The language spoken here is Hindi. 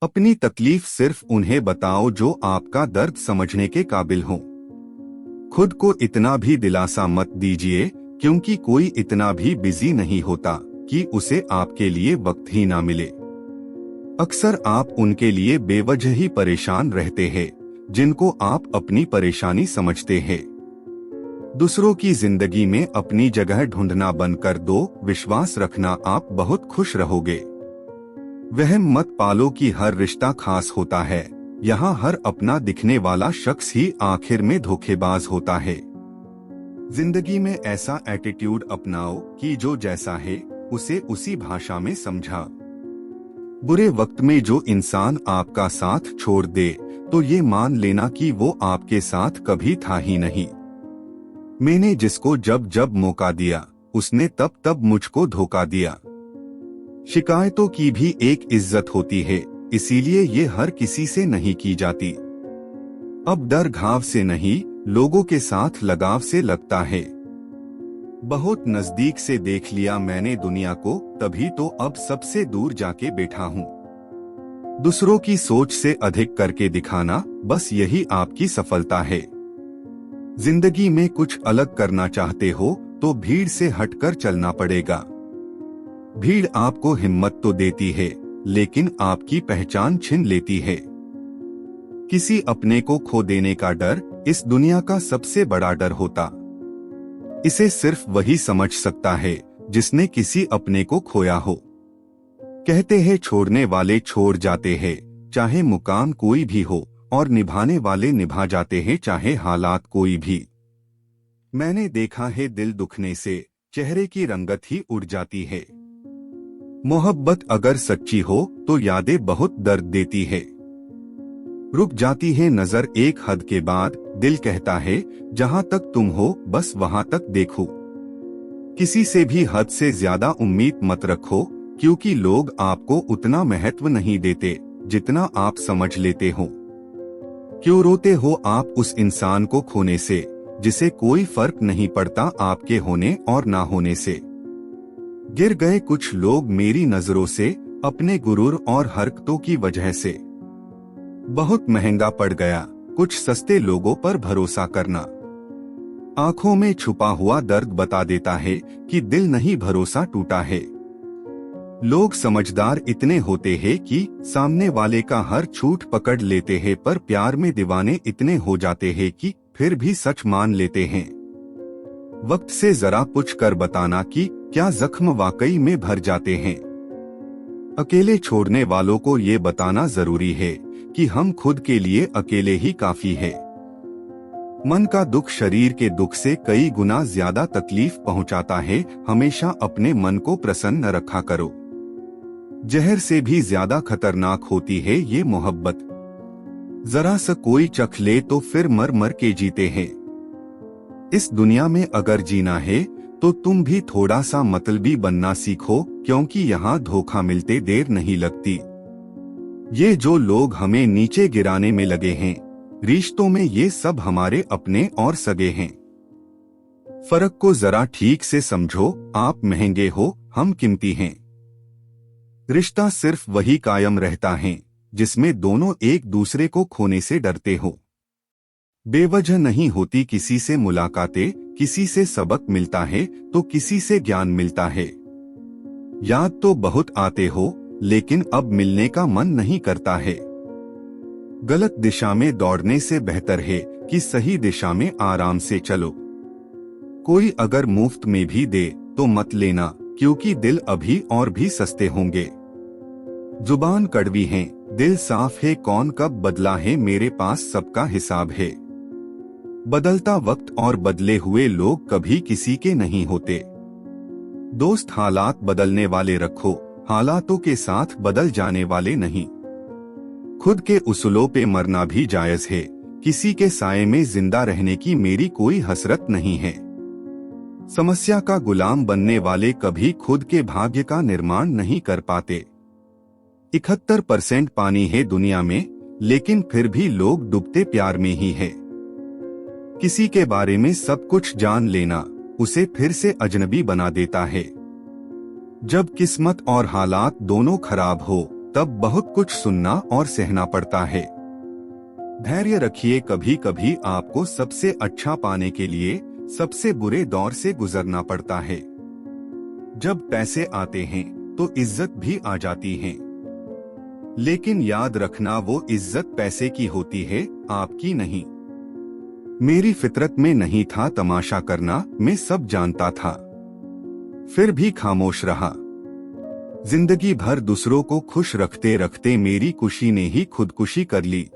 अपनी तकलीफ सिर्फ उन्हें बताओ जो आपका दर्द समझने के काबिल हो। खुद को इतना भी दिलासा मत दीजिए, क्योंकि कोई इतना भी बिजी नहीं होता कि उसे आपके लिए वक्त ही ना मिले। अक्सर आप उनके लिए बेवजह ही परेशान रहते हैं, जिनको आप अपनी परेशानी समझते हैं। दूसरों की जिंदगी में अपनी जगह ढूंढना बंद कर दो। विश्वास रखना, आप बहुत खुश रहोगे। वहम मत पालो कि हर रिश्ता खास होता है। यहाँ हर अपना दिखने वाला शख्स ही आखिर में धोखेबाज होता है। जिंदगी में ऐसा एटीट्यूड अपनाओ कि जो जैसा है उसे उसी भाषा में समझा। बुरे वक्त में जो इंसान आपका साथ छोड़ दे तो ये मान लेना कि वो आपके साथ कभी था ही नहीं। मैंने जिसको जब जब मौका दिया उसने तब तब मुझको धोखा दिया। शिकायतों की भी एक इज्जत होती है, इसीलिए ये हर किसी से नहीं की जाती। अब डर घाव से नहीं, लोगों के साथ लगाव से लगता है। बहुत नजदीक से देख लिया मैंने दुनिया को, तभी तो अब सबसे दूर जाके बैठा हूँ। दूसरों की सोच से अधिक करके दिखाना, बस यही आपकी सफलता है। जिंदगी में कुछ अलग करना चाहते हो तो भीड़ से हटकर चलना पड़ेगा। भीड़ आपको हिम्मत तो देती है, लेकिन आपकी पहचान छीन लेती है। किसी अपने को खो देने का डर इस दुनिया का सबसे बड़ा डर होता। इसे सिर्फ वही समझ सकता है जिसने किसी अपने को खोया हो। कहते हैं छोड़ने वाले छोड़ जाते हैं, चाहे मुकाम कोई भी हो, और निभाने वाले निभा जाते हैं, चाहे हालात कोई भी। मैंने देखा है दिल दुखने से चेहरे की रंगत ही उड़ जाती है। मोहब्बत अगर सच्ची हो तो यादें बहुत दर्द देती है। रुक जाती है नजर एक हद के बाद, दिल कहता है जहां तक तुम हो बस वहां तक देखो। किसी से भी हद से ज्यादा उम्मीद मत रखो, क्योंकि लोग आपको उतना महत्व नहीं देते जितना आप समझ लेते हो। क्यों रोते हो आप उस इंसान को खोने से, जिसे कोई फर्क नहीं पड़ता आपके होने और ना होने से। गिर गए कुछ लोग मेरी नजरों से, अपने गुरूर और हरकतों की वजह से। बहुत महंगा पड़ गया कुछ सस्ते लोगों पर भरोसा करना। आंखों में छुपा हुआ दर्द बता देता है कि दिल नहीं भरोसा टूटा है। लोग समझदार इतने होते हैं कि सामने वाले का हर छूट पकड़ लेते हैं, पर प्यार में दीवाने इतने हो जाते हैं कि फिर भी सच मान लेते हैं। वक्त से जरा पूछ कर बताना कि क्या जख्म वाकई में भर जाते हैं। अकेले छोड़ने वालों को ये बताना जरूरी है कि हम खुद के लिए अकेले ही काफी है। मन का दुख शरीर के दुख से कई गुना ज्यादा तकलीफ पहुंचाता है। हमेशा अपने मन को प्रसन्न रखा करो। जहर से भी ज्यादा खतरनाक होती है ये मोहब्बत। जरा सा कोई चख ले तो फिर मर मर के जीते हैं। इस दुनिया में अगर जीना है तो तुम भी थोड़ा सा मतलबी बनना सीखो, क्योंकि यहाँ धोखा मिलते देर नहीं लगती। ये जो लोग हमें नीचे गिराने में लगे हैं, रिश्तों में ये सब हमारे अपने और सगे हैं। फर्क को जरा ठीक से समझो, आप महंगे हो, हम कीमती हैं। रिश्ता सिर्फ वही कायम रहता है जिसमें दोनों एक दूसरे को खोने से डरते हो। बेवजह नहीं होती किसी से मुलाकातें, किसी से सबक मिलता है तो किसी से ज्ञान मिलता है। याद तो बहुत आते हो, लेकिन अब मिलने का मन नहीं करता है। गलत दिशा में दौड़ने से बेहतर है कि सही दिशा में आराम से चलो। कोई अगर मुफ्त में भी दे तो मत लेना, क्योंकि दिल अभी और भी सस्ते होंगे। जुबान कड़वी है, दिल साफ है, कौन कब बदला है, मेरे पास सबका हिसाब है। बदलता वक्त और बदले हुए लोग कभी किसी के नहीं होते। दोस्त हालात बदलने वाले रखो, हालातों के साथ बदल जाने वाले नहीं। खुद के उसूलों पे मरना भी जायज है, किसी के साए में जिंदा रहने की मेरी कोई हसरत नहीं है। समस्या का गुलाम बनने वाले कभी खुद के भाग्य का निर्माण नहीं कर पाते। 71% पानी है दुनिया में, लेकिन फिर भी लोग डूबते प्यार में ही है। किसी के बारे में सब कुछ जान लेना उसे फिर से अजनबी बना देता है। जब किस्मत और हालात दोनों खराब हो तब बहुत कुछ सुनना और सहना पड़ता है। धैर्य रखिए, कभी कभी आपको सबसे अच्छा पाने के लिए सबसे बुरे दौर से गुजरना पड़ता है। जब पैसे आते हैं तो इज्जत भी आ जाती है, लेकिन याद रखना वो इज्जत पैसे की होती है, आपकी नहीं। मेरी फितरत में नहीं था तमाशा करना, मैं सब जानता था, फिर भी खामोश रहा। जिंदगी भर दूसरों को खुश रखते रखते मेरी खुशी ने ही खुदकुशी कर ली।